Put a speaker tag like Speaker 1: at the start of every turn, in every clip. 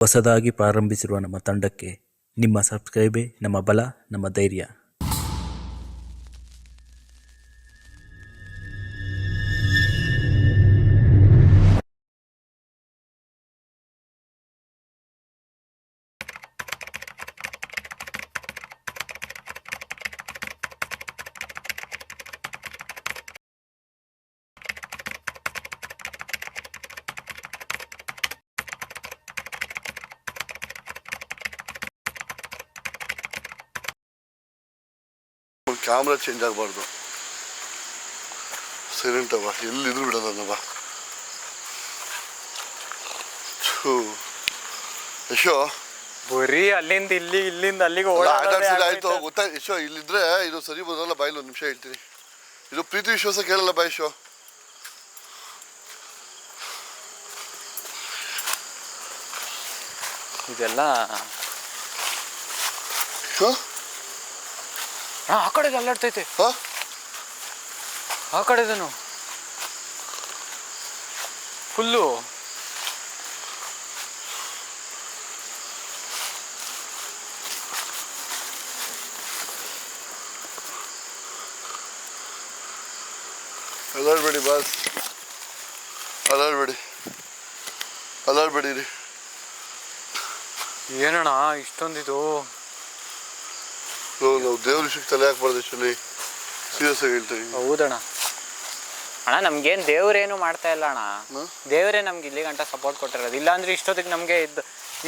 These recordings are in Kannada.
Speaker 1: ಹೊಸದಾಗಿ ಪ್ರಾರಂಭಿಸಿರುವ ನಮ್ಮ ತಂಡಕ್ಕೆ ನಿಮ್ಮ ಸಬ್ಸ್ಕ್ರೈಬೇ ನಮ್ಮ ಬಲ, ನಮ್ಮ ಧೈರ್ಯ.
Speaker 2: ಕ್ಯಾಮ್ರಾ ಚೇಂಜ್ ಆಗಬಾರ್ದು. ಸೈಲೆಂಟ್ ಅವ, ಎಲ್ಲಿದ್ರು ಬಿಡೋದನ್ನವ. ಯಶೋ
Speaker 3: ಬರೀ ಅಲ್ಲಿಂದ ಇಲ್ಲಿ, ಇಲ್ಲಿಂದ ಅಲ್ಲಿಗೆ
Speaker 2: ಆಯ್ತು ಗೊತ್ತಾ ಯಶೋ. ಇಲ್ಲಿದ್ರೆ ಇದು ಸರಿ ಬರೋಲ್ಲ. ಬಾಯಿಲ್ ಒಂದು ನಿಮಿಷ ಹೇಳ್ತೀನಿ. ಇದು ಪ್ರೀತಿ ವಿಶ್ವಾಸ ಕೇಳಲ್ಲ ಬಾ ಯಶೋ.
Speaker 3: ಇದೆಲ್ಲ ಆ ಕಡೆ ಅಲ್ಲಾಡ್ತೈತೆ. ಆ ಕಡೆದನು ಫುಲ್ಲು
Speaker 2: ಅಲ್ಲಾಡ್ಬೇಡಿ ಬಾಸ್, ಅಲ್ಲಾಡ್ಬೇಡಿರಿ.
Speaker 3: ಏನಣ್ಣ ಇಷ್ಟೊಂದಿದು?
Speaker 2: ನಾವು ದೇವ್ರ ವಿಷಯಕ್ಕೆ ತಲೆ ಹಾಕ್ಬಾರ್ದು ಆ್ಯಕ್ಚುಲಿ. ಸೀರಿಯಸ್ ಆಗಿ ಹೇಳ್ತೀವಿ.
Speaker 3: ಹೌದಣ್ಣ. ಅಣ್ಣ ನಮ್ಗೇನು ದೇವ್ರೇನು ಮಾಡ್ತಾ ಇಲ್ಲ ಅಣ್ಣ. ದೇವರೇ ನಮ್ಗೆ ಇಲ್ಲಿ ಗಂಟ ಸಪೋರ್ಟ್ ಕೊಟ್ಟಿರೋದು. ಇಲ್ಲಾಂದ್ರೆ ಇಷ್ಟೊತ್ತಿಗೆ ನಮಗೆ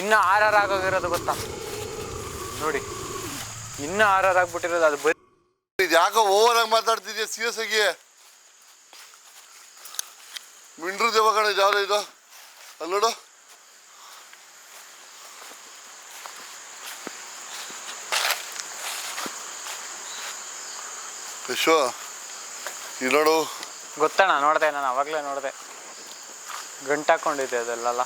Speaker 3: ಇನ್ನೂ ಆರ್ ಆಗೋಗಿರೋದು ಗೊತ್ತಾ ನೋಡಿ. ಇನ್ನೂ ಆರ್ ಆಗ್ಬಿಟ್ಟಿರೋದು. ಅದು ಬರೀ
Speaker 2: ಇದು ಯಾಕೋ ಓವರ್ ಆಗಿ ಮಾತಾಡ್ತಿದ್ಯಾ ಸೀರಿಯಸ್ ಆಗಿ. ಮಿಂಡ್ರು ದೇವ ಕಣ ಯಾವ್ದು ಇದು ಅಲ್ಲೋಡು. ಯಶೋ ಈ ನೋಡು.
Speaker 3: ಗೊತ್ತಣ್ಣ, ನೋಡಿದೆ ನಾನು, ಅವಾಗಲೇ ನೋಡಿದೆ. ಗಂಟಾಕೊಂಡಿದ್ದೆ ಅದೆಲ್ಲ.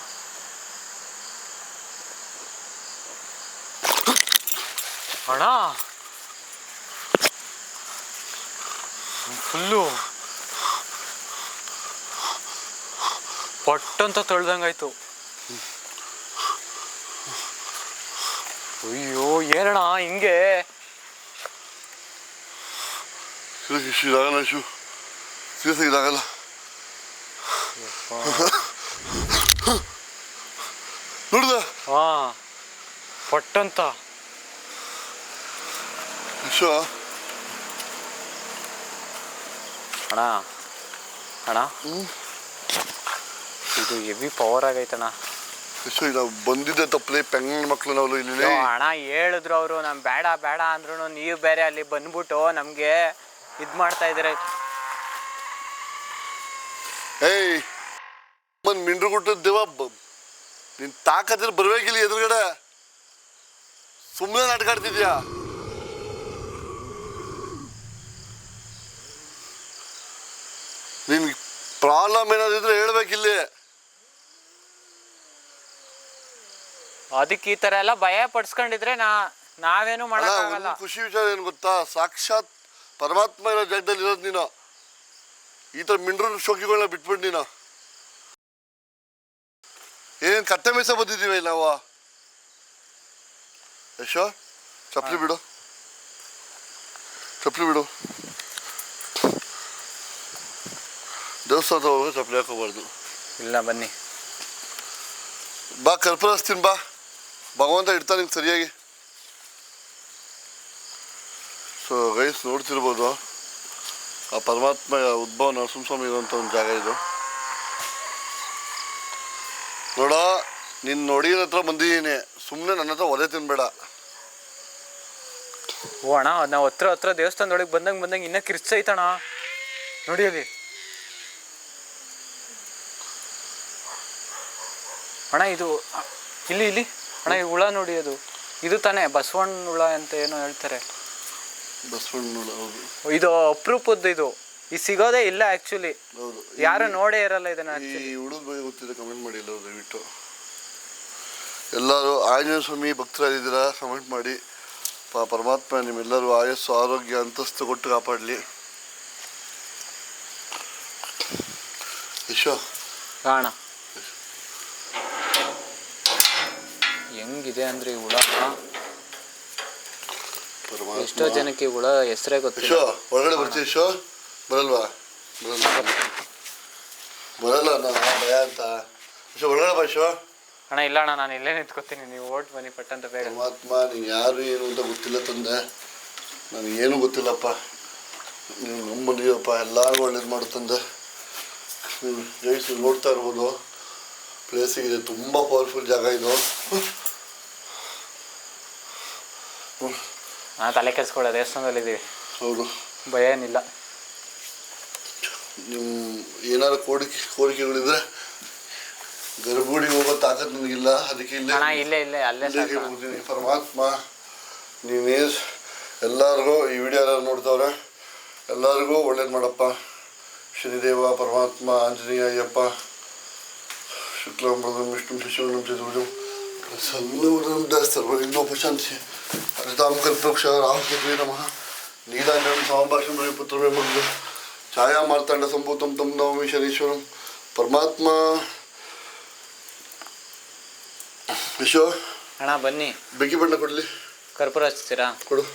Speaker 3: ಅಣ್ಣ ಫುಲ್ಲು ಪಟ್ಟಂತ ತೊಳ್ದಂಗಾಯ್ತು. ಅಯ್ಯೋ ಏನಣ್ಣ ಹಿಂಗೆ?
Speaker 2: ಇದಾಗಲ್ಲ ಶೂ, ಸೀರಿಯಸ್ ಆಗಿ ಇದಾಗಲ್ಲ. ನೋಡ್ದ
Speaker 3: ಹಾ ಪಟ್ಟಂತ
Speaker 2: ಶೋ.
Speaker 3: ಅಣ್ಣ ಅಣ್ಣ ಇದು ಹೆವಿ ಪವರ್ ಆಗೈತಣ್ಣ.
Speaker 2: ನಾವು ಬಂದಿದ್ದೆ ತಪ್ಪಲೆ ಪೆಂಗಣ ಮಕ್ಳು ನಾವು ಇಲ್ಲಿ.
Speaker 3: ಅಣ್ಣ ಹೇಳಿದ್ರು ಅವರು, ನಮ್ ಬೇಡ ಬೇಡ ಅಂದ್ರು ನೀವು ಬೇರೆ ಅಲ್ಲಿ ಬಂದ್ಬಿಟ್ಟು ನಮ್ಗೆ ಇದ್ ಮಾಡ್ತಾ ಇದ್ದೀರ.
Speaker 2: ಏಯ್ ಮಿಂಡ್ರು ಕೊಟ್ಟದ ದೇವ, ನಿನ್ ತಾಕತ್ತಿರ ಬರ್ಬೇಕಿಲ್ಲ ಎದುರುಗಡೆ. ಸುಮ್ಮನೆ ನಾಟಕ ಆಡ್ತಿದ್ಯಾ? ನಿನ್ಗೆ ಪ್ರಾಬ್ಲಮ್ ಏನಾದಿದ್ರೆ ಹೇಳ್ಬೇಕಿಲ್ಲಿ.
Speaker 3: ಅದಕ್ಕೆ ಈ ತರ ಎಲ್ಲ ಭಯ ಪಡಿಸ್ಕೊಂಡಿದ್ರೆ ನಾವೇನು ಮಾಡಕ್ಕಾಗಲ್ಲ.
Speaker 2: ಖುಷಿ ವಿಚಾರ ಏನ್ ಗೊತ್ತಾ, ಸಾಕ್ಷಾತ್ ಪರಮಾತ್ಮ ಇರೋ ಜಾಗದಲ್ಲಿ ಇರೋದು ನೀನು. ಈ ತರ ಮಿಂಡ್ರು ಶೋಕಿಗಳನ್ನ ಬಿಟ್ಬಿಟ್ಟು ನೀನು ಏನೇನು ಕತ್ತೆ ಮೇಸ ಬಂದಿದ್ದೀವಿ ನಾವು. ಯಶೋ ಚಪ್ಪಲಿ ಬಿಡು. ದೇವಸ್ಥಾನ ಹೋಗಿ ಚಪ್ಪಲಿ ಹಾಕೋಬಾರ್ದು.
Speaker 3: ಇಲ್ಲ ಬನ್ನಿ
Speaker 2: ಬಾ, ಕರ್ಪೂರ ಹಚ್ತೀನಿ ಬಾ. ಭಗವಂತ ಇಡ್ತಾನೆ ನಿಂಗೆ ಸರಿಯಾಗಿ. ಸೊ ಗೈಸ್ ನೋಡ್ತಿರ್ಬೋದು, ಆ ಪರಮಾತ್ಮ ಉದ್ಭವ ನರಸಿಂಹಸ್ವಾಮಿ ಇರುವಂಥ ಒಂದು ಜಾಗ ಇದು. ನೋಡ, ನಿನ್ನ ನೋಡಿನ ಹತ್ರ ಬಂದಿದ್ದೀನಿ, ಸುಮ್ಮನೆ ನನ್ನ ಹತ್ರ ಒದೆ ತಿನ್ಬೇಡ.
Speaker 3: ಓ ಅಣ್ಣ, ನಾವು ಹತ್ರ ದೇವಸ್ಥಾನದೊಳಗೆ ಬಂದಂಗೆ ಇನ್ನೂ ಕಿರ್ಚೈತಣ್ಣ ನೋಡಿ ಅಲ್ಲಿ. ಅಣ್ಣ ಇದು ಇಲ್ಲಿ ಅಣ್ಣ, ಈ ಹುಳ ನೋಡಿ, ಇದು ತಾನೇ ಬಸವಣ್ಣ ಹುಳ ಅಂತ ಏನೋ ಹೇಳ್ತಾರೆ.
Speaker 2: ಬಸವಣ್ಣ ಹುಳ? ಹೌದು.
Speaker 3: ಇದು ಅಪರೂಪದ್ದು. ಇದು ಸಿಗೋದೇ ಇಲ್ಲ ಆಕ್ಚುಲಿ. ಯಾರು ನೋಡೇ ಇರಲ್ಲ ಇದನ್ನ.
Speaker 2: ಈ ಹುಡುಗ ಬಗ್ಗೆ ಗೊತ್ತಿದೆ ಕಮೆಂಟ್ ಮಾಡಿ ಎಲ್ಲ ದಯವಿಟ್ಟು. ಎಲ್ಲರೂ ಆಂಜನೇಯ ಸ್ವಾಮಿ ಭಕ್ತರಾಗಿದ್ದೀರಾ ಕಮೆಂಟ್ ಮಾಡಿ. ಪರಮಾತ್ಮ ನಿಮ್ಮೆಲ್ಲರೂ ಆಯಸ್ಸು ಆರೋಗ್ಯ ಅಂತಸ್ತು ಕೊಟ್ಟು ಕಾಪಾಡಲಿ. ಯಶೋ
Speaker 3: ಕಾಣ ಹೆಂಗಿದೆ ಅಂದ್ರೆ ಈ ಹುಳ
Speaker 2: ಪರಮಾತ್ಮ.
Speaker 3: ಎಷ್ಟೋ ಜನಕ್ಕೆ ಈ ಹುಳ ಹೆಸರೇ ಗೊತ್ತಿಲ್ಲ.
Speaker 2: ಶೋ ಒಳಗಡೆ ಬರ್ತೀವಿ. ಶೋ ಬರಲ್ವಾ? ಬರಲ್ಲ ನಾ ಭಯ ಅಂತ. ಶೋ ಒಳಗಡೆ ಬಾ. ಶೋ
Speaker 3: ಅಣ್ಣ ಇಲ್ಲ ಅಣ್ಣ, ನಾನು ಇಲ್ಲೇ ನಿಂತ್ಕೊತೀನಿ, ನೀವು ಓಟ್ ಬನ್ನಿ ಪಟ್ಟಂತ ಬೇಗ.
Speaker 2: ಪರಮಾತ್ಮ, ನೀನು ಯಾರು ಏನು ಅಂತ ಗೊತ್ತಿಲ್ಲ ತಂದೆ, ನನಗೇನು ಗೊತ್ತಿಲ್ಲಪ್ಪ. ನೀವು ನಂಬಲಿಯಪ್ಪ, ಎಲ್ಲರಿಗೂ ಒಳ್ಳೇದು ಮಾಡುತ್ತಂದೆ. ನೀವು ಜೈಸು ನೋಡ್ತಾ ಇರ್ಬೋದು, ಪ್ಲೇಸಿಗಿದೆ, ತುಂಬ ಪವರ್ಫುಲ್ ಜಾಗ ಇದು.
Speaker 3: ನಾನು ತಲೆ ಕೆಡಿಸ್ಕೊಳ್ಳೋ ದೇವಸ್ಥಾನದಲ್ಲಿದ್ದೀವಿ.
Speaker 2: ಹೌದು,
Speaker 3: ಭಯ ಏನಿಲ್ಲ.
Speaker 2: ನಿಮ್ಮ ಏನಾದ್ರು ಕೋರಿಕೆಗಳಿದ್ರೆ ಗರ್ಭಗುಡಿಗೆ ಹೋಗೋ ತಾಕತ್ ನನಗಿಲ್ಲ, ಅದಕ್ಕೆ
Speaker 3: ಇಲ್ಲೇ ಅಲ್ಲೇ
Speaker 2: ಹೋಗ್ತೀನಿ. ಪರಮಾತ್ಮ, ನೀವೇ ಎಲ್ಲರಿಗೂ ಈ ವಿಡಿಯೋ ಎಲ್ಲ ನೋಡ್ತವ್ರೆ, ಎಲ್ಲರಿಗೂ ಒಳ್ಳೇದು ಮಾಡಪ್ಪ. ಶನಿದೇವ, ಪರಮಾತ್ಮ, ಆಂಜನೇಯ, ಅಯ್ಯಪ್ಪ, ಶುಕ್ಲಾಂಬರಂ ವಿಷ್ಣು ಶಿಶುವಂ ಚತುರ್ಭುಜಂ ಸರ್ವಂ ಸರ್ವವಿಘ್ನೋಪಶಾಂತಿ ಹರಿತಾಂ ಕಲ್ಪವೃಕ್ಷ ರಾಮಕೇತುವೇ ನಮಃ. ನೀಲಾಂಜನಂ ಸಮಭಾಷಣಂ ಪುತ್ರಮೇ ಮಗ್ಗ ಛಾಯಾ ಮಾರ್ತಾಂಡ ಸಂಭೂತಂ ತಂ ನವಮಿ ಶನೀಶ್ವರಂ. ಪರಮಾತ್ಮ. ವಿಶ್ವ
Speaker 3: ಅಣ್ಣ ಬನ್ನಿ,
Speaker 2: ಬೆಂಕಿ ಬಣ್ಣ ಕೊಡಲಿ.
Speaker 3: ಕರ್ಪೂರ ಹಚ್ತೀರಾ?
Speaker 2: ಕೊಡು.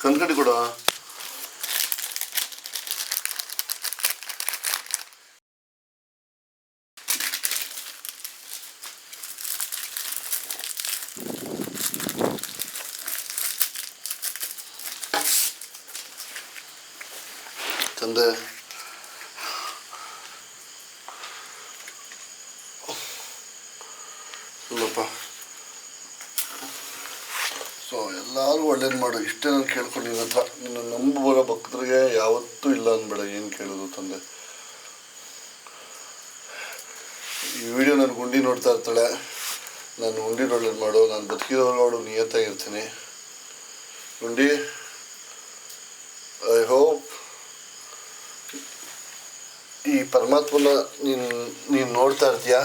Speaker 2: ಕನ್ಕಡಿ ಕೊಡ. ತಂದೆ, ಇಲ್ಲಪ್ಪ. ಸೊ ಎಲ್ಲರೂ ಒಳ್ಳೇದು ಮಾಡು, ಇಷ್ಟೇ ನಾನು ಕೇಳ್ಕೊಂಡು ನಿನ್ನ ಹತ್ರ. ನಿನ್ನ ನಂಬುವ ಭಕ್ತರಿಗೆ ಯಾವತ್ತೂ ಇಲ್ಲ ಅನ್ಬೇಡ. ಏನು ಕೇಳೋದು ತಂದೆ? ಈ ವಿಡಿಯೋ ನಾನು ಗುಂಡಿ ನೋಡ್ತಾ ಇರ್ತಾಳೆ, ನಾನು ಗುಂಡಿ ಒಳ್ಳೇದು ಮಾಡು. ನಾನು ಬದುಕಿರೋರ್ಗೆ ಅವಳು ನಿಯತ್ತಾಗಿರ್ತೀನಿ. ಗುಂಡಿ, ಐ ಹೋಪ್ ಈ ಪರಮಾತ್ಮನ ನೀನು ನೋಡ್ತಾ ಇರ್ತೀಯ.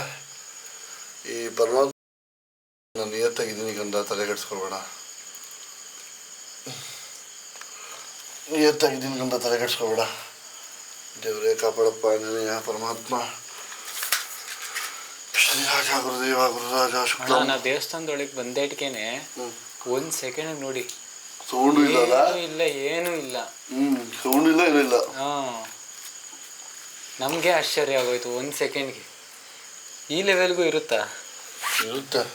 Speaker 2: ಈ ಪರಮಾತ್ಮ ನಾನು ನಿಯತ್ತಾಗಿದ್ದೀನಿ ಗಂಧ, ತಲೆಗೆಡ್ಸ್ಕೊಳ್ಬೇಡ. ನಿಯತ್ತಾಗಿದ್ದೀನಿ ಗಂಧ, ತಲೆಗೆಡ್ಸ್ಕೊಬೇಡ. ದೇವರೇ ಕಾಪಾಡಪ್ಪ. ಆಂಜನೇಯ, ಪರಮಾತ್ಮ, ಶ್ರೀರಾಜ, ಗುರುದೇವ, ಗುರುರಾಜ, ಶುಕ್ಲ.
Speaker 3: ನಾವು ದೇವಸ್ಥಾನದೊಳಗೆ ಬಂದೇಟ್ಗೆನೆ 1 ಸೆಕೆಂಡ್ ನೋಡಿ,
Speaker 2: ಸೌಂಡು ಇಲ್ಲ,
Speaker 3: ಏನೂ ಇಲ್ಲ.
Speaker 2: ಸೌಂಡ್ ಇಲ್ಲ, ಏನೂ ಇಲ್ಲ.
Speaker 3: ನಮಗೆ ಆಶ್ಚರ್ಯ ಆಗೋಯ್ತು. 1 ಸೆಕೆಂಡ್ಗೆ ಈ ಲೆವೆಲ್ಗೂ ಇರುತ್ತಾ?
Speaker 2: ಇರುತ್ತೆ.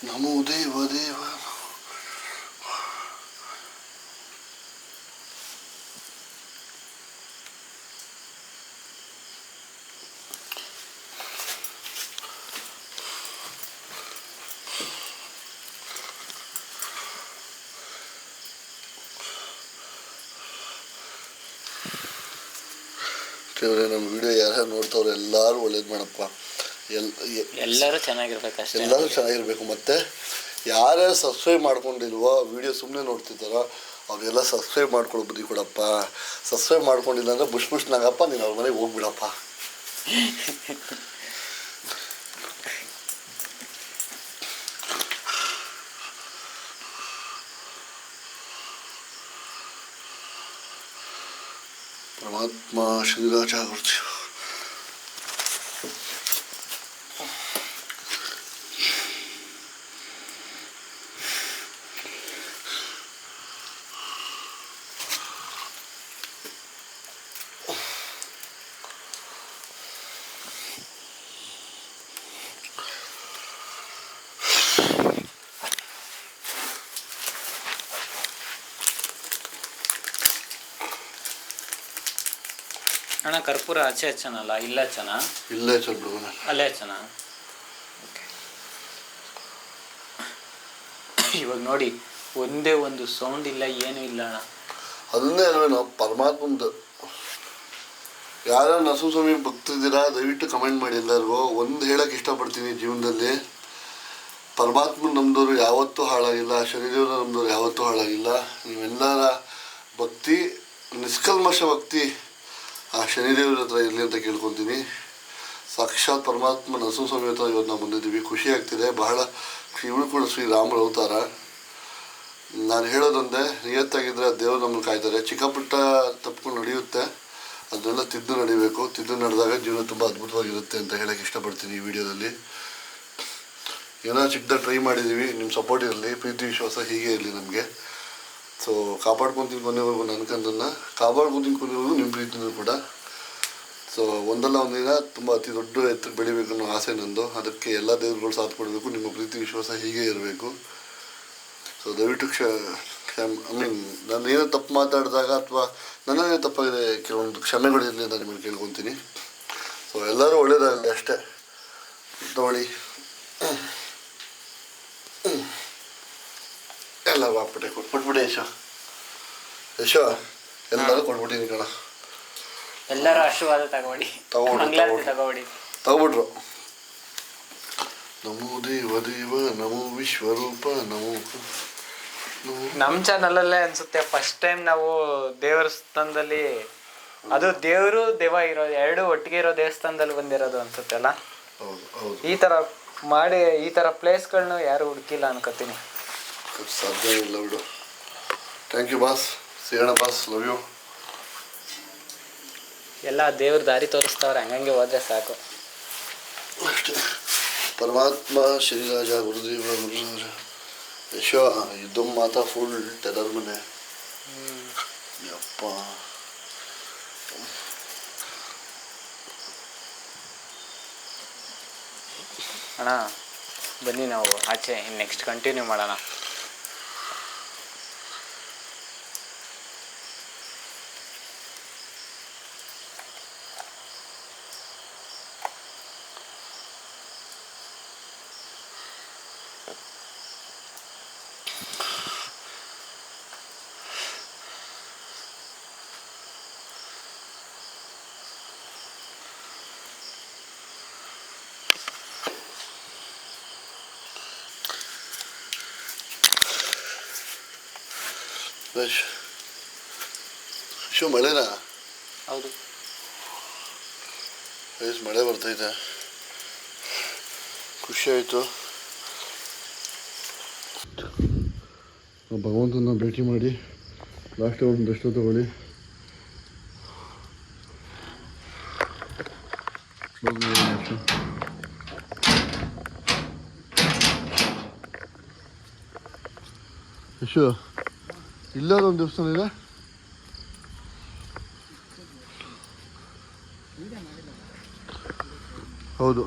Speaker 2: ನಮೋ ದೇವ ದೇವ. ದೇವರೇ, ನಮ್ಮ ವಿಡಿಯೋ ಯಾರ್ಯಾರು ನೋಡ್ತಾವ್ರೆ ಎಲ್ಲರೂ ಒಳ್ಳೇದು ಮಾಡಪ್ಪ.
Speaker 3: ಎಲ್ಲರೂ ಚೆನ್ನಾಗಿರ್ಬೇಕಷ್ಟೇ.
Speaker 2: ಎಲ್ಲರೂ ಚೆನ್ನಾಗಿರ್ಬೇಕು. ಮತ್ತು ಯಾರ್ಯಾರು ಸಬ್ಸ್ಕ್ರೈಬ್ ಮಾಡ್ಕೊಂಡಿಲ್ವೋ, ವಿಡಿಯೋ ಸುಮ್ಮನೆ ನೋಡ್ತಿದ್ದಾರೋ ಅವರೆಲ್ಲ ಸಬ್ಸ್ಕ್ರೈಬ್ ಮಾಡ್ಕೊಳ್ಳೋ ಬುದ್ಧಿ ಕೊಡಪ್ಪ. ಸಬ್ಸ್ಕ್ರೈಬ್ ಮಾಡ್ಕೊಂಡಿಲ್ಲ ಅಂದರೆ ಬುಷ್ನಾಗಪ್ಪ, ನೀನು ಅವ್ರ ಮನೆಗೆ ಹೋಗ್ಬಿಡಪ್ಪ. ಪರಮಾತ್ಮ, ಶ್ರೀರಾಜ, ಗುರುದೇವ.
Speaker 3: ಅಣ್ಣ ಕರ್ಪೂರ ಆಚೆ ಹಚ್ಚನಲ್ಲ, ಇಲ್ಲ ಹಚ್ಚನ?
Speaker 2: ಇಲ್ಲೇ ಹಚ್ಚಲ್ ಬಿಡು.
Speaker 3: ಅಲ್ಲೇ ಹಚ್ಚನ? ಓಕೆ. ಇವಾಗ ನೋಡಿ ಒಂದೇ ಒಂದು ಸೌಂಡ್ ಇಲ್ಲ, ಏನೂ ಇಲ್ಲ ಅಣ್ಣ.
Speaker 2: ಅದನ್ನೇ ಅಲ್ವೇ ನಾವು ಪರಮಾತ್ಮಂದು. ಯಾರ ನರಸಿಂಹಸ್ವಾಮಿ ಭಕ್ತಿದ್ದೀರಾ ದಯವಿಟ್ಟು ಕಮೆಂಟ್ ಮಾಡಿ ಎಲ್ಲರಿಗೂ. ಒಂದು ಹೇಳಕ್ಕೆ ಇಷ್ಟಪಡ್ತೀನಿ, ಜೀವನದಲ್ಲಿ ಪರಮಾತ್ಮ ನಮ್ಮದವರು ಯಾವತ್ತೂ ಹಾಳಾಗಿಲ್ಲ, ಶನಿದೇವರ ನಮ್ಮದವ್ರು ಯಾವತ್ತೂ ಹಾಳಾಗಿಲ್ಲ. ನೀವೆಲ್ಲರ ಭಕ್ತಿ, ನಿಷ್ಕಲ್ಮಶ ಭಕ್ತಿ ಆ ಶನಿದೇವ್ರ ಹತ್ರ ಇರಲಿ ಅಂತ ಕೇಳ್ಕೊತೀನಿ. ಸಾಕ್ಷಾತ್ ಪರಮಾತ್ಮ ನರಸಿಂಹಸ್ವಾಮಿ ಹತ್ರ ಇವತ್ತು ನಾವು ಬಂದಿದ್ದೀವಿ. ಖುಷಿ ಆಗ್ತಿದೆ ಬಹಳ. ಇವರು ಕೂಡ ಶ್ರೀರಾಮರ ಅವತಾರ. ನಾನು ಹೇಳೋದೊಂದೇ, ನಿಯತ್ತಾಗಿದ್ದರೆ ದೇವರು ನಮ್ಮನ್ನು ಕಾಯ್ತಾರೆ. ಚಿಕ್ಕ ಪುಟ್ಟ ತಪ್ಪುಗಳು ನಡೆಯುತ್ತೆ, ಅದನ್ನೆಲ್ಲ ತಿದ್ದು ನಡಿಬೇಕು. ತಿದ್ದು ನಡೆದಾಗ ಜೀವನ ತುಂಬ ಅದ್ಭುತವಾಗಿರುತ್ತೆ ಅಂತ ಹೇಳೋಕ್ಕೆ ಇಷ್ಟಪಡ್ತೀನಿ ಈ ವಿಡಿಯೋದಲ್ಲಿ. ಏನೋ ಚಿಕ್ಕದಾಗ ಟ್ರೈ ಮಾಡಿದ್ದೀವಿ, ನಿಮ್ಮ ಸಪೋರ್ಟ್ ಇರಲಿ, ಪ್ರೀತಿ ವಿಶ್ವಾಸ ಹೀಗೆ ಇರಲಿ ನಮಗೆ. ಸೊ ಕಾಪಾಡ್ಕೊತೀನಿ ಕೊನೆವರೆಗೂ ನನ್ನ ಕಂದನ್ನು, ಕಾಪಾಡ್ಕೊತೀನಿ ಕೊನೆವರೆಗೂ ನಿಮ್ಮ ಪ್ರೀತಿನೂ ಕೂಡ. ಸೊ ಒಂದಲ್ಲ ಒಂದಿನ ತುಂಬ ಅತಿ ದೊಡ್ಡ ಎತ್ತರಕ್ಕೆ ಬೆಳಿಬೇಕು ಅನ್ನೋ ಆಸೆ ನಂದು. ಅದಕ್ಕೆ ಎಲ್ಲ ದೇವರುಗಳು ಸಾಥ್ ಕೊಡಬೇಕು, ನಿಮ್ಮ ಪ್ರೀತಿ ವಿಶ್ವಾಸ ಹೀಗೆ ಇರಬೇಕು. ಸೊ ದಯವಿಟ್ಟು ನಾನು ಏನೋ ತಪ್ಪು ಮಾತಾಡಿದಾಗ ಅಥವಾ ನನ್ನೇ ತಪ್ಪಾಗಿದೆ ಕೆಲವೊಂದು ಕ್ಷಮೆಗಳಿರಲಿ ಅಂತ ನಿಮಗೆ ಕೇಳ್ಕೊತೀನಿ. ಸೊ ಎಲ್ಲರೂ ಒಳ್ಳೇದಾಗಲಿ ಅಷ್ಟೇ. ನೋಡಿ ಎಲ್ಲ ಬಾಕ್ಬಿಟ್ಟೆ ಕೊಟ್ಬಿಟ್ಟೆ ಯಶೋ ಎಲ್ಲರೂ ಕೊಟ್ಬಿಟ್ಟಿನಿ ಕಣ.
Speaker 3: ಎಲ್ಲರೂ ಆಶೀರ್ವಾದ
Speaker 2: ತಗೊಬಿಟ್ರು. ನಮೋ ದೇವ ದೇವ, ನಮೋ ವಿಶ್ವರೂಪ, ನಮೋ.
Speaker 3: ನಮ್ಮ ಚಾನಲಲ್ಲೇ ಅನ್ಸುತ್ತೆ ಫಸ್ಟ್ ಟೈಮ್ ನಾವು ದೇವಸ್ಥಾನದಲ್ಲಿ, ಅದು ದೇವರು ದೇವ ಇರೋದು ಎರಡು ಒಟ್ಟಿಗೆ ಇರೋ ದೇವಸ್ಥಾನದಲ್ಲಿ ಬಂದಿರೋದು ಅನ್ಸುತ್ತೆ ಅಲ್ಲ. ಈ ತರ ಮಾಡಿ ಈ ತರ ಪ್ಲೇಸ್ಗಳನ್ನ ಯಾರು ಹುಡುಕಿಲ್ಲ ಅನ್ಕೋತೀನಿ.
Speaker 2: ಸಾಧ್ಯ ಇಲ್ಲ ಬಿಡು. Thank you boss. ಸಿಗೋಣ ಬಾಸ್, ಲವ್ ಯು.
Speaker 3: ಎಲ್ಲ ದೇವ್ರ ದಾರಿ ತೋರಿಸ್ತವ್ರೆ, ಹಂಗಂಗೆ ಹೋದ್ರೆ ಸಾಕು
Speaker 2: ಅಷ್ಟೇ. ಪರಮಾತ್ಮ ಶ್ರೀರಾಜ ಗುರುದೇವ ಗುರುರಾಜ ಯಶೋ. ಇದು ಮಾತಾ ಫುಲ್ ಟೆರರ್ ಮನೆ ಯಪ್ಪ.
Speaker 3: ಅಣ್ಣ ಬನ್ನಿ ನಾವು ಆಚೆ ನೆಕ್ಸ್ಟ್ ಕಂಟಿನ್ಯೂ ಮಾಡೋಣ.
Speaker 2: ಶೋ ಮಳೆನಾ?
Speaker 3: ಹೌದು,
Speaker 2: ಮಳೆ ಬರ್ತೈತೆ, ಖುಷಿ ಆಯಿತು. ಭಗವಂತನ ಭೇಟಿ ಮಾಡಿ ಲಾಸ್ಟ್ ಒಂದಷ್ಟು ತಗೊಳ್ಳಿ. ಯಶು ಇಲ್ಲದೊಂದು ದೇವಸ್ಥಾನ ಇದೆ. ಹೌದು,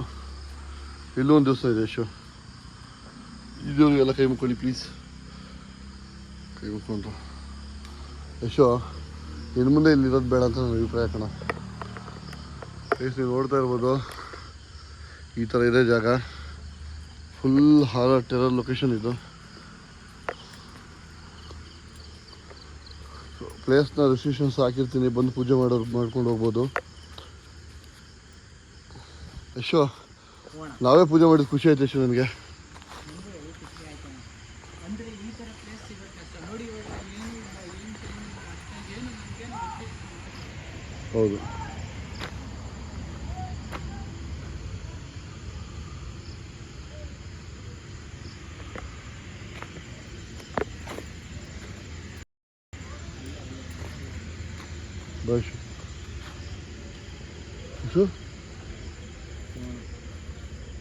Speaker 2: ಇಲ್ಲೊಂದು ದೇವಸ್ಥಾನ ಇದೆ ಯಶು. ಇದೆಲ್ಲ ಕೈ ಮುಕ್ಕೊಳ್ಳಿ ಪ್ಲೀಸ್. ಕೈ ಮುಕ್ಕೊಂಡ್ರು ಯಶು. ಇನ್ನು ಮುಂದೆ ಇಲ್ಲಿರೋದು ಬೇಡ ಅಂತ ನನ್ನ ಅಭಿಪ್ರಾಯ ಕಣ. ಪ್ಲೇಸ್ ನೀವು ನೋಡ್ತಾ ಇರ್ಬೋದು, ಈ ಥರ ಇದೆ ಜಾಗ. ಫುಲ್ ಹಾರರ್ ಟೆರರ್ ಲೊಕೇಶನ್ ಇದು. ಪ್ಲೇಸ್ನ ರೆಸ್ಟ್ರಿಕ್ಷನ್ಸ್ ಹಾಕಿರ್ತೀನಿ, ಬಂದು ಪೂಜೆ ಮಾಡ್ಕೊಂಡು ಹೋಗ್ಬೋದು. ಯಶೋ ನಾವೇ ಪೂಜೆ ಮಾಡಿದ ಖುಷಿ ಆಯ್ತು ಯಶೋ ನನಗೆ. ಹೌದು, ಬಸ್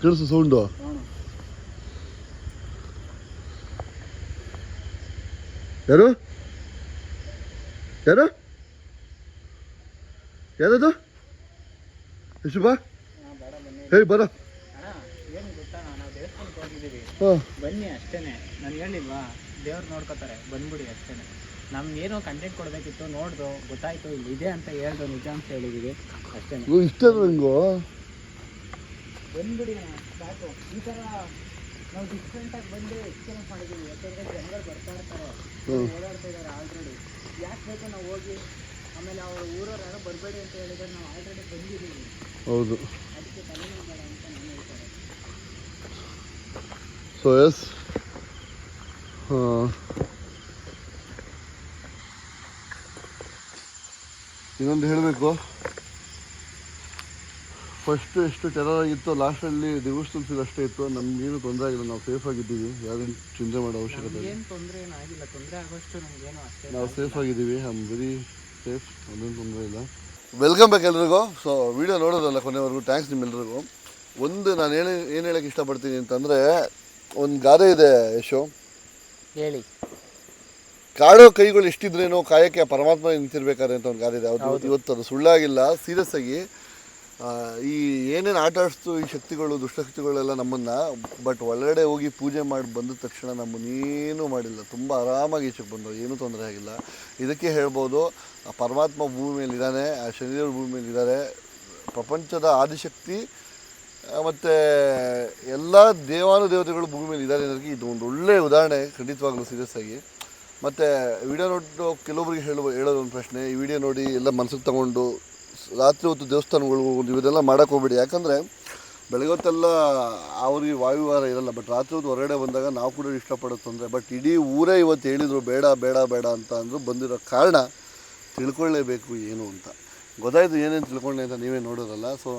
Speaker 2: ಕೇಳಿಸು ಸೌಂಡು. ಯಾರು ಯಾರು ಯಾರದು? ಯಶು ಬಾ, ಹೇಳಿ ಬರ.
Speaker 3: ಬನ್ನಿ ಅಷ್ಟೇನೆ, ನಾನು ಹೇಳಿಲ್ವಾ ದೇವ್ರು ನೋಡ್ಕೋತಾರೆ, ಬಂದ್ಬಿಡಿ ಅಷ್ಟೇನೆ. ನಮ್ಗೇನೋ ಕಂಟೆಂಟ್ ಕೊಡಬೇಕಿತ್ತು, ನೋಡ್ದು ಗೊತ್ತಾಯ್ತು ಇಲ್ಲಿ ಇದೆ ಅಂತ ಹೇಳ್ದು, ನಿಜ ಅಂತ ಹೇಳಿದೀವಿ ಅಷ್ಟೇನೆ.
Speaker 2: ಇಷ್ಟ ನನಗೂ
Speaker 3: ಬಂದ್ಬಿಡಿ ಸಾಕು. ಈ ಥರ ನಾವು ಡಿಫ್ರೆಂಟಾಗಿ ಬಂದು ಎಕ್ಸ್ಪೀರಿಯನ್ಸ್ ಮಾಡಿದ್ದೀವಿ. ಯಾಕೆಂದರೆ ಜನಗಳು ಬರ್ತಾ ಇರ್ತಾರೆ, ಓಡಾಡ್ತಾ ಇದ್ದಾರೆ ಆಲ್ರೆಡಿ. ಯಾಕೆ ಬೇಕು ನಾವು ಹೋಗಿ ಆಮೇಲೆ ಅವ್ರ ಊರವ್ರು ಯಾರೋ ಬರಬೇಡಿ ಅಂತ ಹೇಳಿದರೆ ನಾವು ಆಲ್ರೆಡಿ ಬಂದಿದ್ದೀವಿ.
Speaker 2: ಹೌದು.
Speaker 3: ಅದಕ್ಕೆ ತಲೆನೋವು ಬೇಡ ಅಂತ ನಾನು ಹೇಳ್ತಾರೆ.
Speaker 2: ಸೊ ಎಸ್, ಇನ್ನೊಂದು ಹೇಳಬೇಕು. ಫಸ್ಟು ಎಷ್ಟು ಟೆರರ್ ಆಗಿತ್ತು, ಲಾಸ್ಟಲ್ಲಿ ದೇವಸ್ಥಾನ ಅಷ್ಟೇ ಇತ್ತು. ನಮಗೇನು ತೊಂದರೆ ಆಗಿಲ್ಲ, ನಾವು ಸೇಫಾಗಿದ್ದೀವಿ. ಯಾರೇನು ಚಿಂತೆ ಮಾಡೋ ಅವಶ್ಯಕತೆ ಇಲ್ಲ.
Speaker 3: ಏನು ತೊಂದರೆ ಏನೂ ಆಗಿಲ್ಲ. ತೊಂದರೆ ಆಗೋಷ್ಟು ನಮಗೇನು ಅಷ್ಟೇ,
Speaker 2: ನಾವು ಸೇಫಾಗಿದ್ದೀವಿ. ಐ ಆಮ್ ವೆರಿ ಸೇಫ್, ಅದೇನು ತೊಂದರೆ ಇಲ್ಲ. ವೆಲ್ಕಮ್ ಬ್ಯಾಕ್ ಎಲ್ರಿಗೂ. ಸೊ ವಿಡಿಯೋ ನೋಡೋದಲ್ಲ ಕೊನೆವರೆಗೂ, ಥ್ಯಾಂಕ್ಸ್ ನಿಮ್ಮೆಲ್ರಿಗೂ. ಒಂದು ನಾನು ಏನು ಹೇಳೋಕ್ಕೆ ಇಷ್ಟಪಡ್ತೀನಿ ಅಂತಂದರೆ, ಒಂದು ಗಾದೆ ಇದೆ ಯಶೋ,
Speaker 3: ಹೇಳಿ.
Speaker 2: ಕಾಡೋ ಕೈಗಳು ಎಷ್ಟಿದ್ರೇನೋ ಕಾಯಕ್ಕೆ ಪರಮಾತ್ಮ ನಿಂತಿರ್ಬೇಕಾದ್ರೆ ಅಂತ ಒಂದು ಗಾದೆ ಇದೆ. ಅದು ಇವತ್ತು ಅದು ಸುಳ್ಳಾಗಿಲ್ಲ. ಸೀರಿಯಸ್ ಆಗಿ ಈ ಏನೇನು ಆಟ ಆಡಿಸ್ತು ಈ ಶಕ್ತಿಗಳು, ದುಷ್ಟಶಕ್ತಿಗಳೆಲ್ಲ ನಮ್ಮನ್ನು, ಬಟ್ ಒಳಗಡೆ ಹೋಗಿ ಪೂಜೆ ಮಾಡಿ ಬಂದ ತಕ್ಷಣ ನಮ್ಮನ್ನೇನೂ ಮಾಡಿಲ್ಲ. ತುಂಬ ಆರಾಮಾಗಿ ಈಚೆಗೆ ಬಂದವು, ಏನೂ ತೊಂದರೆ ಆಗಿಲ್ಲ. ಇದಕ್ಕೆ ಹೇಳ್ಬೋದು, ಆ ಪರಮಾತ್ಮ ಭೂಮಿ ಮೇಲೆ ಇದ್ದಾನೆ, ಆ ಶನಿದೇವರು ಭೂಮಿ ಮೇಲೆ ಇದ್ದಾರೆ. ಪ್ರಪಂಚದ ಆದಿಶಕ್ತಿ ಮತ್ತು ಎಲ್ಲ ದೇವಾನುದೇವತೆಗಳು ಭೂಮಿ ಮೇಲೆ ಇದ್ದಾರೆ ಅನ್ನೋದಕ್ಕೆ ಇದು ಒಂದು ಒಳ್ಳೆಯ ಉದಾಹರಣೆ, ಖಂಡಿತವಾಗ್ಲೂ ಸೀರಿಯಸ್ ಆಗಿ. ಮತ್ತು ವಿಡಿಯೋ ನೋಡಿಟ್ಟು ಕೆಲವೊಬ್ರಿಗೆ ಹೇಳೋದು ಒಂದು ಪ್ರಶ್ನೆ, ಈ ವಿಡಿಯೋ ನೋಡಿ ಎಲ್ಲ ಮನಸ್ಸಿಗೆ ತಗೊಂಡು ರಾತ್ರಿ ಹೊತ್ತು ದೇವಸ್ಥಾನಗಳು ಇವನ್ನೆಲ್ಲ ಮಾಡೋಕ್ಕೆ ಹೋಗ್ಬೇಡಿ. ಯಾಕಂದರೆ ಬೆಳಗ್ಗೆ ಹೊತ್ತೆಲ್ಲ ಅವ್ರಿಗೆ ವಾಯುವಾರ ಇರಲ್ಲ, ಬಟ್ ರಾತ್ರಿ ಹೊತ್ತು ಹೊರಗಡೆ ಬಂದಾಗ ನಾವು ಕೂಡ ಇಷ್ಟಪಡೋ ತೊಂದರೆ. ಬಟ್ ಇಡೀ ಊರೇ ಇವತ್ತು ಹೇಳಿದರು ಬೇಡ ಬೇಡ ಬೇಡ ಅಂತ ಅಂದರು. ಬಂದಿರೋ ಕಾರಣ ತಿಳ್ಕೊಳ್ಳೇಬೇಕು ಏನು ಅಂತ. ಗೊತ್ತಾಯಿತು ಏನೇನು ತಿಳ್ಕೊಂಡೆ ಅಂತ ನೀವೇ ನೋಡೋರಲ್ಲ. ಸೊ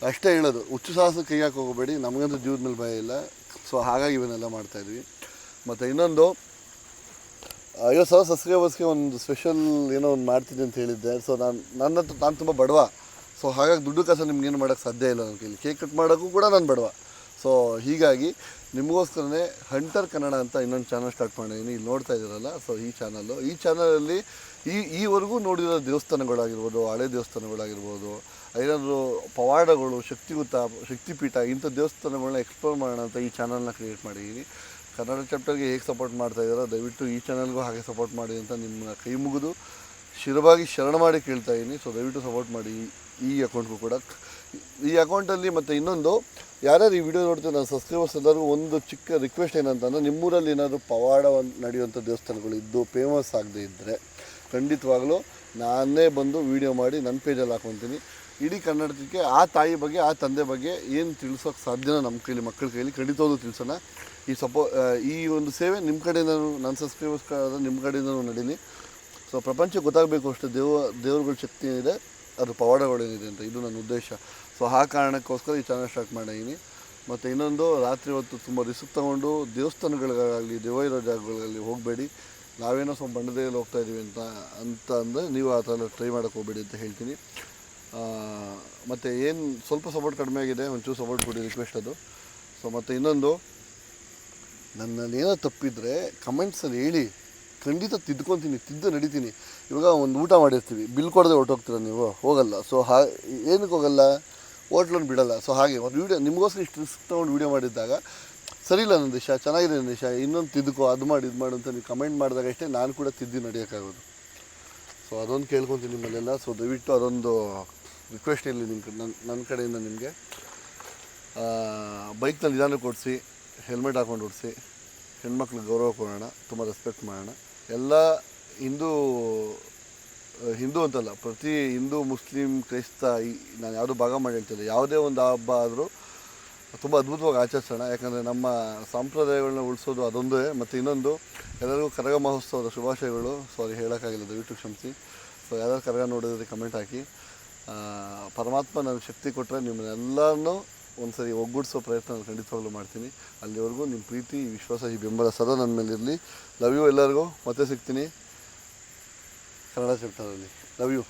Speaker 2: ಅಷ್ಟೇ ಹೇಳೋದು, ಹುಚ್ಚು ಸಾಹಸಕ್ಕೆ ಕೈ ಹಾಕಿ ಹೋಗಬೇಡಿ. ನಮಗಂತೂ ಜೀವದ ಮೇಲೆ ಭಯ ಇಲ್ಲ. ಸೊ ಹಾಗಾಗಿ ಇವನ್ನೆಲ್ಲ ಮಾಡ್ತಾಯಿದ್ವಿ. ಮತ್ತು ಇನ್ನೊಂದು 50,000 ಸಬ್ಸ್ಕ್ರೈಬರ್ಸ್ಗೆ ಒಂದು ಸ್ಪೆಷಲ್ ಏನೋ ಒಂದು ಮಾಡ್ತೀನಿ ಅಂತ ಹೇಳಿದ್ದೆ. ಸೊ ನಾನು ತುಂಬ ಬಡವ. ಸೊ ಹಾಗಾಗಿ ದುಡ್ಡು ಕಾಸು ನಿಮ್ಗೇನು ಮಾಡೋಕ್ಕೆ ಸಾಧ್ಯ ಇಲ್ಲ ನನ್ನ ಕೈಲಿ. ಕೇಕ್ ಕಟ್ ಮಾಡೋಕ್ಕೂ ಕೂಡ ನಾನು ಬಡವ. ಸೊ ಹೀಗಾಗಿ ನಿಮಗೋಸ್ಕರನೇ ಹಂಟರ್ ಕನ್ನಡ ಅಂತ ಇನ್ನೊಂದು ಚಾನಲ್ ಸ್ಟಾರ್ಟ್ ಮಾಡಿದ್ದೀನಿ. ಇಲ್ಲಿ ನೋಡ್ತಾ ಇದ್ದೀರಲ್ಲ, ಸೊ ಈ ಚಾನಲಲ್ಲಿ ಈವರೆಗೂ ನೋಡಿರೋ ದೇವಸ್ಥಾನಗಳಾಗಿರ್ಬೋದು, ಹಳೆ ದೇವಸ್ಥಾನಗಳಾಗಿರ್ಬೋದು, ಏನಾದರೂ ಪವಾಡಗಳು, ಶಕ್ತಿಪೀಠ ಇಂಥ ದೇವಸ್ಥಾನಗಳನ್ನ ಎಕ್ಸ್ಪ್ಲೋರ್ ಮಾಡೋಣ ಅಂತ ಈ ಚಾನಲ್ನ ಕ್ರಿಯೇಟ್ ಮಾಡಿದ್ದೀನಿ. ಕನ್ನಡ ಚಾಪ್ಟರ್ಗೆ ಹೇಗೆ ಸಪೋರ್ಟ್ ಮಾಡ್ತಾಯಿದ್ದೀರೋ ದಯವಿಟ್ಟು ಈ ಚಾನಲ್ಗೂ ಹಾಗೆ ಸಪೋರ್ಟ್ ಮಾಡಿ ಅಂತ ನಿಮ್ಮ ಕೈ ಮುಗಿದು ಶಿರವಾಗಿ ಶರಣ ಮಾಡಿ ಕೇಳ್ತಾ ಇದ್ದೀನಿ. ಸೊ ದಯವಿಟ್ಟು ಸಪೋರ್ಟ್ ಮಾಡಿ ಈ ಅಕೌಂಟ್ಗೂ ಕೂಡ. ಈ ಅಕೌಂಟಲ್ಲಿ ಮತ್ತು ಇನ್ನೊಂದು, ಯಾರ್ಯಾರು ಈ ವಿಡಿಯೋ ನೋಡ್ತೀವಿ ನನ್ನ ಸಬ್ಸ್ಕ್ರೈಬರ್ಸ್ ಎಲ್ಲರಿಗೂ ಒಂದು ಚಿಕ್ಕ ರಿಕ್ವೆಸ್ಟ್ ಏನಂತಂದರೆ, ನಿಮ್ಮೂರಲ್ಲಿ ಏನಾದರೂ ಪವಾಡ ನಡೆಯುವಂಥ ದೇವಸ್ಥಾನಗಳು ಇದ್ದು ಫೇಮಸ್ ಆಗದೆ ಇದ್ದರೆ ಖಂಡಿತವಾಗ್ಲೂ ನಾನೇ ಬಂದು ವೀಡಿಯೋ ಮಾಡಿ ನನ್ನ ಪೇಜಲ್ಲಿ ಹಾಕ್ಕೊತೀನಿ. ಇಡೀ ಕನ್ನಡಕ್ಕೆ ಆ ತಾಯಿ ಬಗ್ಗೆ, ಆ ತಂದೆ ಬಗ್ಗೆ ಏನು ತಿಳಿಸೋಕ್ಕೆ ಸಾಧ್ಯನೋ ನಮ್ಮ ಕೈಲಿ, ಮಕ್ಕಳ ಕೈಲಿ ಖಂಡಿತವಾಗ್ಲೂ ತಿಳಿಸೋಣ. ಈ ಒಂದು ಸೇವೆ ನಿಮ್ಮ ಕಡೆಯಿಂದನೂ, ನನ್ನ ಸಬ್ಸ್ಕ್ರೈಬರ್ಸ್ ನಿಮ್ಮ ಕಡೆಯಿಂದನೂ ನಡೀಲಿ. ಸೊ ಪ್ರಪಂಚಕ್ಕೆ ಗೊತ್ತಾಗಬೇಕು ಅಷ್ಟೇ ದೇವ್ರುಗಳ ಶಕ್ತಿ ಏನಿದೆ, ಅದು ಪವಾಡಗಳೇನಿದೆ ಅಂತ. ಇದು ನನ್ನ ಉದ್ದೇಶ. ಸೊ ಆ ಕಾರಣಕ್ಕೋಸ್ಕರ ಈ ಚಾನಲ್ ಸ್ಟಾರ್ಟ್ ಮಾಡಿದ್ದೀನಿ. ಮತ್ತು ಇನ್ನೊಂದು, ರಾತ್ರಿ ಹೊತ್ತು ತುಂಬ ರಿಸ್ಕ್ ತೊಗೊಂಡು ದೇವಸ್ಥಾನಗಳಿಗಾಗಲಿ ದೆವ್ವ ಇರೋ ಜಾಗಗಳಲ್ಲಿ ಹೋಗಬೇಡಿ. ನಾವೇನೋ ಸ್ವಲ್ಪ ಬಂಡದೇಯಲ್ಲಿ ಹೋಗ್ತಾಯಿದ್ದೀವಿ ಅಂತ ಅಂದರೆ ನೀವು ಆ ಥರ ಟ್ರೈ ಮಾಡೋಕ್ಕೆ ಹೋಗಬೇಡಿ ಅಂತ ಹೇಳ್ತೀನಿ. ಮತ್ತು ಏನು ಸ್ವಲ್ಪ ಸಪೋರ್ಟ್ ಕಡಿಮೆ ಆಗಿದೆ, ಒಂಚೂರು ಸಪೋರ್ಟ್ ಕೊಡಿ, ರಿಕ್ವೆಸ್ಟ್ ಅದು. ಸೊ ಮತ್ತು ಇನ್ನೊಂದು, ನನ್ನಲ್ಲಿ ಏನೋ ತಪ್ಪಿದರೆ ಕಮೆಂಟ್ಸಲ್ಲಿ ಹೇಳಿ, ಖಂಡಿತ ತಿದ್ದು ನಡೀತೀನಿ. ಇವಾಗ ಒಂದು ಊಟ ಮಾಡಿರ್ತೀವಿ, ಬಿಲ್ ಕೊಡದೆ ಹೊರಟೋಗ್ತೀರ ನೀವು, ಹೋಗಲ್ಲ. ಸೊ ಏನಕ್ಕೆ ಹೋಗಲ್ಲ, ಹೋಟ್ಲನ್ನು ಬಿಡಲ್ಲ. ಸೊ ಹಾಗೆ ಒಂದು ವೀಡಿಯೋ ನಿಮಗೋಸ್ಕರ ಇಷ್ಟು ರಿಸ್ಕ್ ತೊಗೊಂಡು ವೀಡಿಯೋ ಮಾಡಿದ್ದಾಗ, ಸರಿ ಇಲ್ಲ ನಂದೀಶ, ಚೆನ್ನಾಗಿದೆ ನಂದೀಶ, ಇನ್ನೊಂದು ತಿದ್ದುಕೋ, ಅದು ಮಾಡಿ ಇದು ಮಾಡು ಅಂತ ನೀವು ಕಮೆಂಟ್ ಮಾಡಿದಾಗ ಅಷ್ಟೇ ನಾನು ಕೂಡ ತಿದ್ದು ನಡೆಯೋಕ್ಕಾಗೋದು. ಸೊ ಅದೊಂದು ಕೇಳ್ಕೊತೀನಿ ನಿಮ್ಮಲ್ಲೆಲ್ಲ. ಸೊ ದಯವಿಟ್ಟು ಅದೊಂದು ರಿಕ್ವೆಸ್ಟ್ ಇರಲಿ ನನ್ನ ಕಡೆಯಿಂದ ನಿಮಗೆ. ಬೈಕ್ನಲ್ಲಿ ನಿಧಾನ ಕೊಡಿಸಿ, ಹೆಲ್ಮೆಟ್ ಹಾಕ್ಕೊಂಡು ಓಡಿಸಿ, ಹೆಣ್ಮಕ್ಳಿಗೆ ಗೌರವ ಕೊಡೋಣ, ತುಂಬ ರೆಸ್ಪೆಕ್ಟ್ ಮಾಡೋಣ. ಎಲ್ಲ ಹಿಂದೂ ಅಂತಲ್ಲ, ಪ್ರತಿ ಹಿಂದೂ, ಮುಸ್ಲಿಂ, ಕ್ರೈಸ್ತ, ನಾನು ಯಾವುದೂ ಭಾಗ ಮಾಡಿ ಹೇಳ್ತಿಲ್ಲ, ಯಾವುದೇ ಒಂದು ಹಬ್ಬ ಆದರೂ ತುಂಬ ಅದ್ಭುತವಾಗಿ ಆಚರಿಸೋಣ. ಯಾಕಂದರೆ ನಮ್ಮ ಸಂಪ್ರದಾಯಗಳನ್ನ ಉಳಿಸೋದು ಅದೊಂದೇ. ಮತ್ತು ಇನ್ನೊಂದು, ಎಲ್ಲರಿಗೂ ಕರಗ ಮಹೋತ್ಸವದ ಶುಭಾಶಯಗಳು. ಸಾರಿ ಹೇಳೋಕ್ಕಾಗಿಲ್ಲ, ದಯವಿಟ್ಟು ಕ್ಷಮಿಸಿ. ಸೊ ಯಾರು ಕರಗ ನೋಡಿದ್ರೆ ಕಮೆಂಟ್ ಹಾಕಿ. ಪರಮಾತ್ಮ ನನಗೆ ಶಕ್ತಿ ಕೊಟ್ಟರೆ ನಿಮ್ಮನ್ನೆಲ್ಲರನ್ನೂ ಒಂದು ಸರಿ ಒಗ್ಗೂಡಿಸೋ ಪ್ರಯತ್ನ ನಾನು ಖಂಡಿತವಾಗ್ಲೂ ಮಾಡ್ತೀನಿ. ಅಲ್ಲಿವರೆಗೂ ನಿಮ್ಮ ಪ್ರೀತಿ, ವಿಶ್ವಾಸ, ಈ ಬೆಂಬಲ ಸದಾ ನನ್ನ ಮೇಲೆ ಇರಲಿ. ಲವ್ ಯು ಎಲ್ಲರಿಗೂ. ಮತ್ತೆ ಸಿಗ್ತೀನಿ ಕನ್ನಡ ಚಾಪ್ಟರಲ್ಲಿ. Love you.